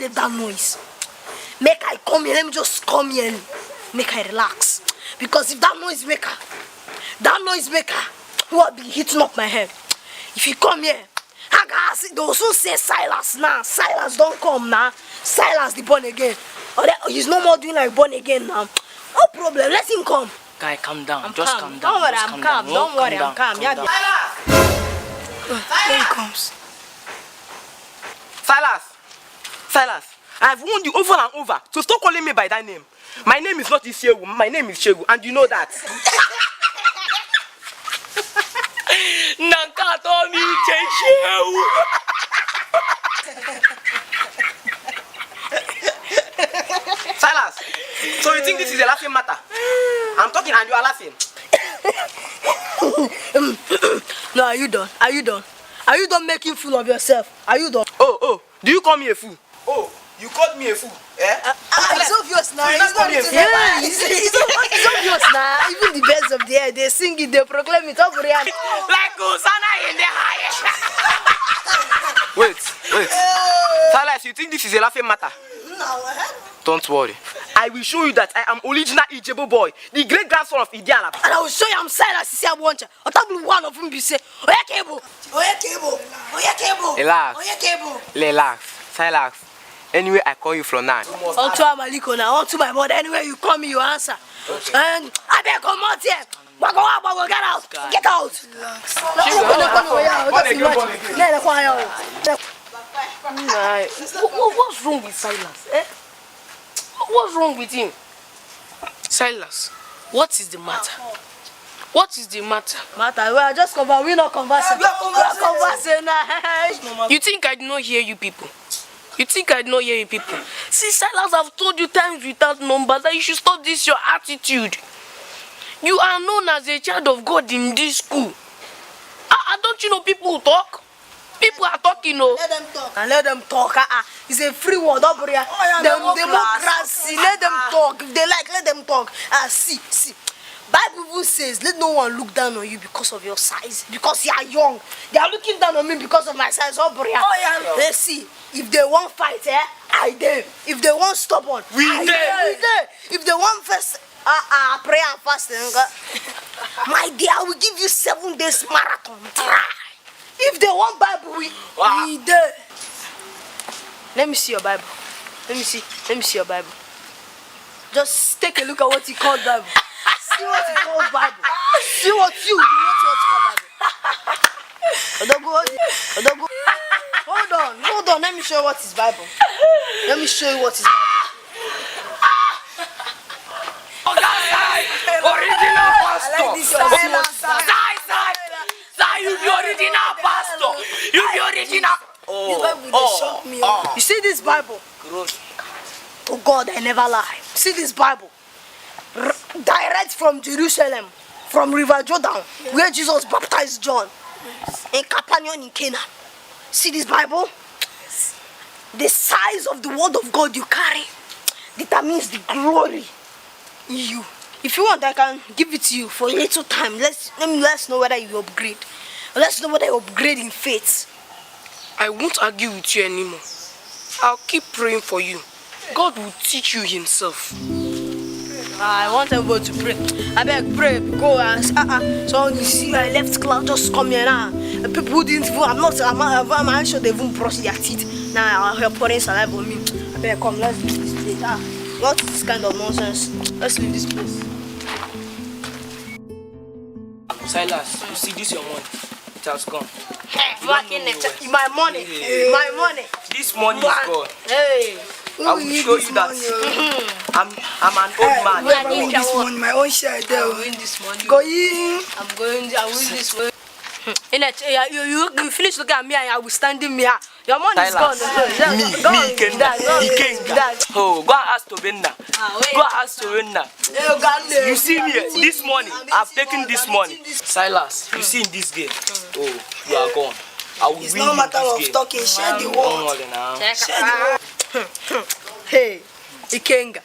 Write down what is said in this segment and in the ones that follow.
make that noise. Make I come here. Let me just come here and make I relax. Because if that noise maker will be hitting up my head. If you come here, they will soon say Silas now. Silas don't come now. Silas the born again. Or he's no more doing like born again now. No problem. Let him come. Guy, calm down. I'm just calm. calm down. Don't worry, I'm calm. Don't worry, I'm calm. Here he comes. Silas, I have warned you over and over, so stop calling me by that name. My name is not Ishewu, my name is Shegu, and you know that. Nanka told me Shegu. Silas, so you think this is a laughing matter? I'm talking and you are laughing. No, are you done? Are you done? Are you done making fool of yourself? Are you done? Oh, do you call me a fool? Oh, you called me a fool, eh? It's obvious now. It's obvious now. Even the birds of the air, they sing it, they proclaim it over here. Like Hosanna in the highest. Wait. Silas, you think this is a laughing matter? No, Don't worry. I will show you that I am original Ijebo boy, the great grandson of Idiala. and I will show you I'm Silas. See, I want you. Or probably one of them be say, Oya cable. Relax. Silas. Anyway, I call you from now. On to Amaliko now, on to my mother. Anywhere you call me, you answer. And I beg come out here. Get out. Get out. What's wrong with Silas? What's wrong with him? Silas, what is the matter? What is the matter? Matter, we are just conversing. We're not conversing. We are conversing. You think I did not hear you people? See, Silas, I've told you times without numbers that you should stop this your attitude. You are known as a child of God in this school. Don't you know people who talk? People are talking, no. Let them talk. It's a free word up here. Democracy. Let them talk. If they like, let them talk. See. Bible says, let no one look down on you because of your size, because you are young. They are looking down on me because of my size. Let's see. If they want fight, I dare. If they want stubborn, we dare. If they want first, prayer and fasting, my dear, I will give you 7 days marathon. Try. If they want Bible, we dare. Let me see your Bible. Let me see your Bible. Just take a look at what he called Bible. See what he called Bible. See what you call Bible. Hold on. Let me show you what is Bible. Original pastor. You be original pastor. You be original. This Bible they shock me. You see this Bible? To God I never lie. See this Bible? Direct from Jerusalem, from River Jordan, where Jesus baptized John, in Capernaum in Canaan. See this Bible? The size of the word of God you carry determines the glory in you. If you want, I can give it to you for a little time. Let's know whether you upgrade. Let's know whether you upgrade in faith. I won't argue with you anymore. I'll keep praying for you. God will teach you himself. I want everybody to pray. I beg, pray, because so you see I left class, just come here now. And people who didn't even, I'm sure they even brush their teeth. Now you're pouring saliva on me. I beg, come, let's leave this place. What is this kind of nonsense? Let's leave this place. Silas, you see this your money. It has gone. My money. This money is gone. Hey. I will show you that. I'm an old man. I win this money. My own share there. I win this money. I win this money. You finish looking at me and I will stand in me. Your money is gone. Me, Kenga. Oh, go and ask to Benda. You see me, this money, I've taken this money. Silas, you see in this game, oh, you are gone. I will it's win no matter this of game. talking, share the word. Hey, Ikenga,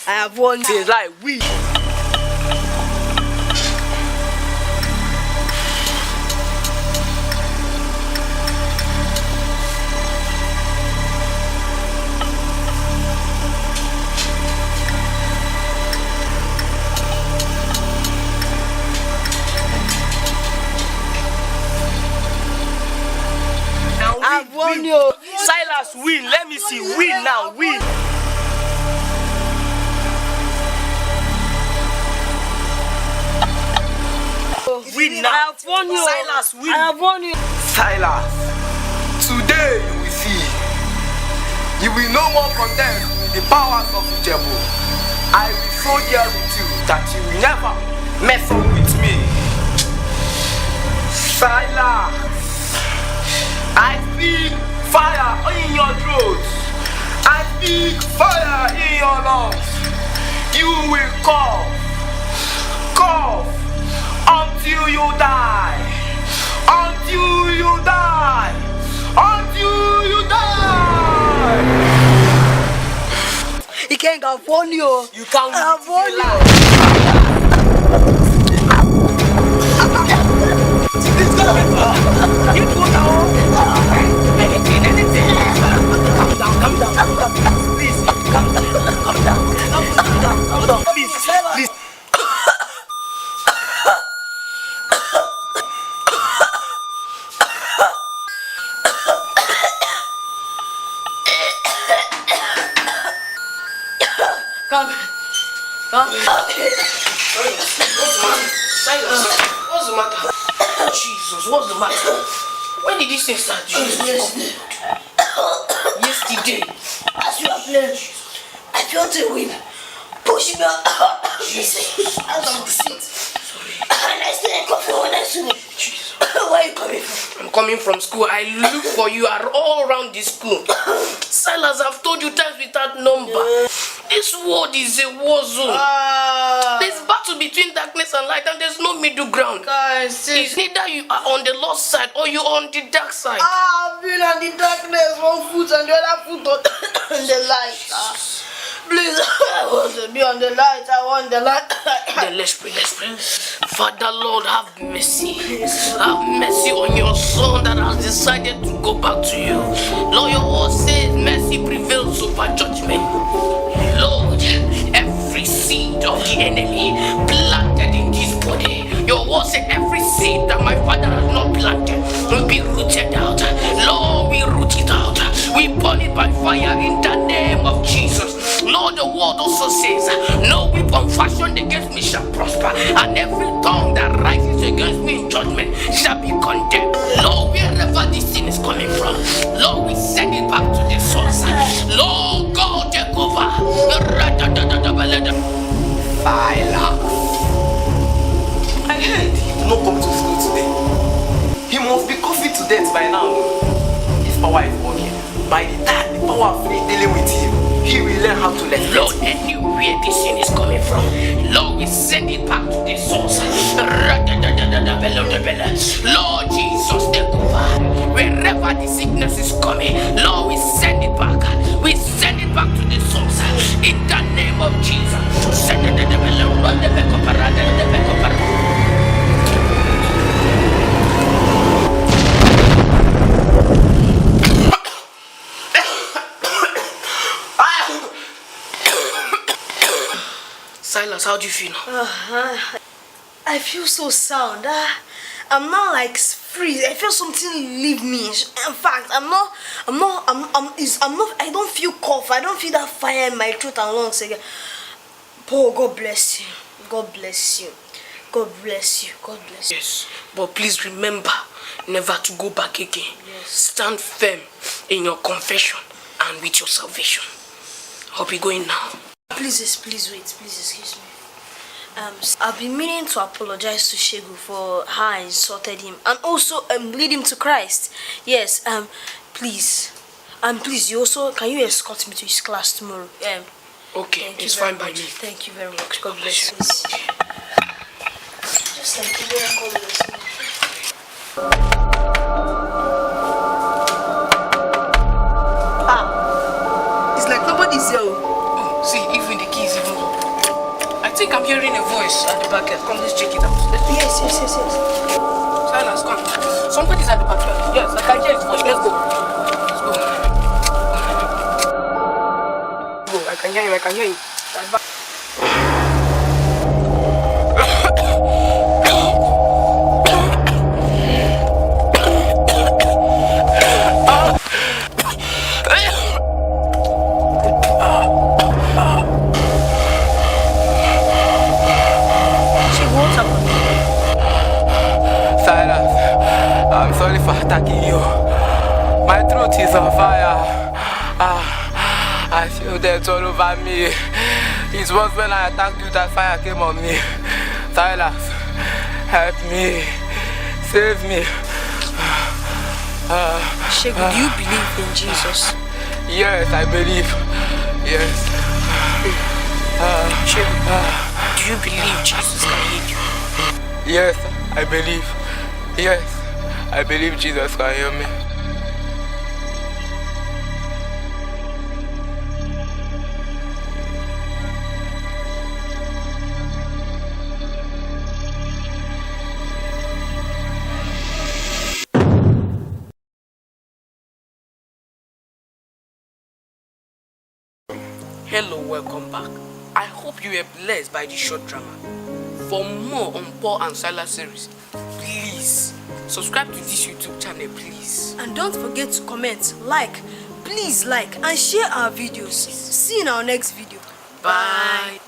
I have won. It's like we. warn you. Silas, win. Let me see. Win now. Win. Win now. I have warned you. Silas, win. I have warned you. Silas, today you will see. You will no more contend with the powers of Ijebu. I will so deal with you that you will never mess up with me. Silas, I speak fire in your throat. I speak fire in your lungs. You will cough, cough until you die. Until you die. Until you die. He can't have warned you. You can't. I have warned you. You go down. Anything. Calm down. Please, calm down. Please, please. Come. Silas, what's the matter? Jesus, what's the matter? When did this thing start? Yesterday. As you are playing, I felt a wind pushing me out of the seat. And I still ain't coughing when I see it. Where are you coming from? I'm coming from school. I look for you all around this school. Silas, I've told you times without number. This world is a war zone. There's battle between darkness and light, and there's no middle ground. Guys, It's neither you are on the lost side or you are on the dark side. I've been on the darkness, one foot and the other foot on the light. Please, I want to be on the light. I want the light. Then let's pray. Father Lord, have mercy. Have mercy on your son that has decided to go back to you. Lord, your word says mercy prevails over judgment. Lord, every seed of the enemy planted in this body, your word said every seed that my father has not planted will be rooted out. Lord, we root it out. We burn it by fire in the name of Jesus. Lord, the word also says, no weapon fashioned against me shall prosper, and every tongue that rises against me in judgment shall be condemned. Lord, wherever this thing is coming from, Lord, we send it back to the source. Lord God, take over. Silas, I heard he did not come to school today. He must be coughing to death by now. His power is working. By the time the power of faith dealing with him, he will learn how to let go. Lord, anywhere this sin is coming from, Lord, we send it back to the source. Lord Jesus, take over. Wherever the sickness is coming, Lord, we send it back. We send it back to the source. In the name of Jesus. Silas, how do you feel now? I feel so sound. I'm not like free. I feel something leave me. In fact, I don't feel cough. I don't feel that fire in my throat and lungs again. Paul, God bless you. God bless you. God bless you. God bless you. Yes, but please remember never to go back again. Yes. Stand firm in your confession and with your salvation. I'll be going now. Please wait. Please excuse me. I've been meaning to apologize to Shegu for how I insulted him and also lead him to Christ. Yes. Please. Please. You also can you escort me to his class tomorrow? Okay, it's fine by me. Thank you very much. God bless you. Just like you very much. It's like nobody's here. See, even the keys even up. I think I'm hearing a voice at the back end. Come, let's check it out. Yes. Silence, come. Somebody's at the back end. Yes, I can hear his voice. Let's go. I can hear him. At the back. over me. It was when I attacked you that fire came on me. Silas, help me. Save me. Shegun, do you believe in Jesus? Yes, I believe. Yes. Shegun, do you believe Jesus can heal you? Yes, I believe. Yes, I believe Jesus can heal me. Hello, welcome back. I hope you were blessed by this short drama. For more on Paul and Silas series, please subscribe to this YouTube channel, please. And don't forget to comment, please like and share our videos. See you in our next video. Bye.